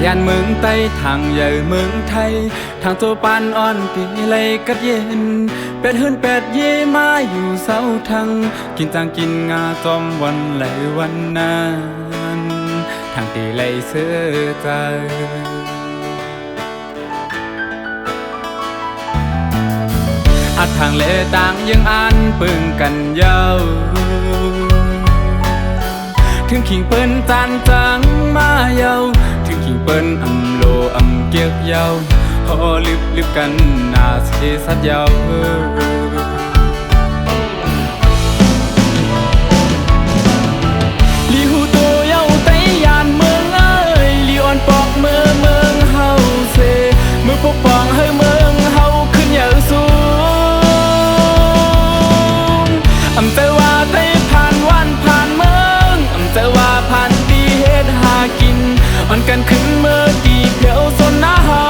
ยานเมืองใต้ทางใหญ่เมืองไทยทางตัวปานอ่อนปีไรกัดเย็นเป็ดหื่นเป็ดเย่มาอยู่เสาทางกินต่างกินงาจอมวันไหลวันนั้นทางตีไหลเสือใจอัดทางเลต่างยังอ่านปึงกันยาวถึงขิงเปิ้นจานจังมาเยาถึงขิงเปิ้นอำโลอำเกียกเยาพอลิบกันนาเสสัดเยาลีหูตัวเยาไตยานเมืองเอ้ยลีอ่อนปอกเมืองเฮาเซมือปกป้องให้เมืองเฮาขึ้นเยาสูงอำแต่ว่าไตผ่านวันผ่านเมืองอำแต่ว่าผ่านปีเฮ็ดหากินอ่อนกันขึ้นเมื่อกี่เพียวสนหน้าเฮา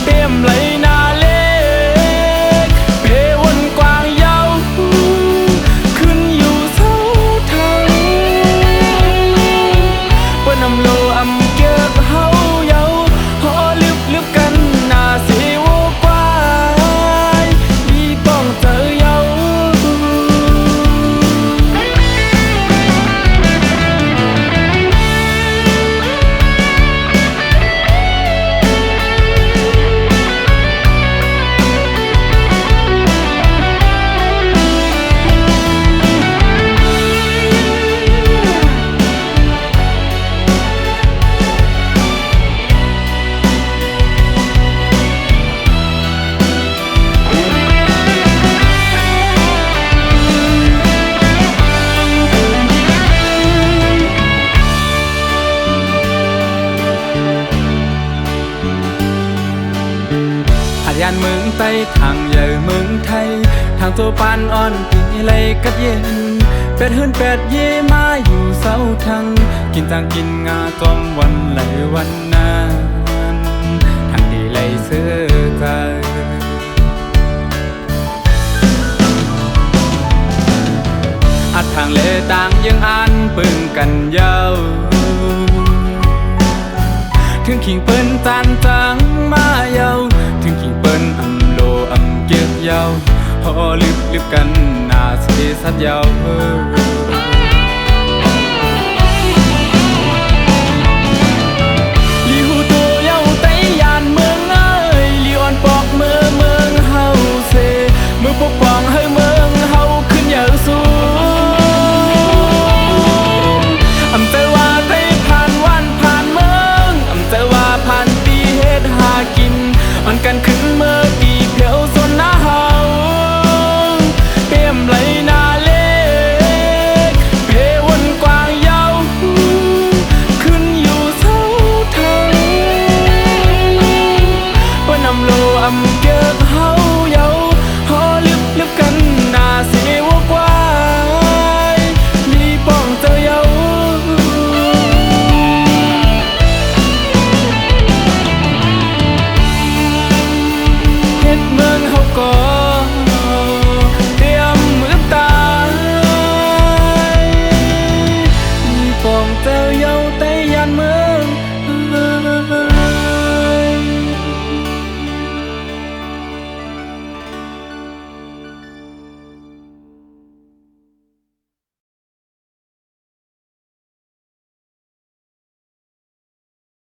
เต็มไหลนาเล็กเพวนกว้างยาวขึ้นอยู่เสาทางเปิ้นอำโลอำเกียกเฮาเยาฮอลึบกันหน้าสิโวกว้ายมีป้องเจอเยายานเมืองใต้ทางใหญ่เมืองไทยทางตัวปานอ่อนปีไรกัดเย็นเป็ดหื่นเป็ดเย่มาอยู่เสาทางกินต่างกินงาจอมวันไหลวันนั้นทางตีไหลเสือใจอัดทางเลต่างยังอ่านปึงกันยาวถึงขิงเปิ้นจานจังมาเยาถึงขิงเปิ้นอำโลอำเกียกเยาพอลิบกันนาเสสัดเยาลีหูตัวเยาไตยานเมืองเอ้ยลีอ่อนปอกเมืองเฮาเซมือปกป้องให้เมืองเฮาขึ้นเยาสูงอำแต่ว่าไตผ่านวันผ่านเมืองอำแต่ว่าผ่านปีเฮ็ดหากินอ่อนกันขึ้นเมื่อกี่เพียวสนหน้าเฮาเต็มไหลนาเล็กเพวนกว้างยาวขึ้นอยู่เสาทางเปิ้นอำโลอำเกียกเฮาเยาฮอลึบกันหน้าสิวกว้ายมีป้องเจอเยาเฮ็ดเมืองเฮาก่อ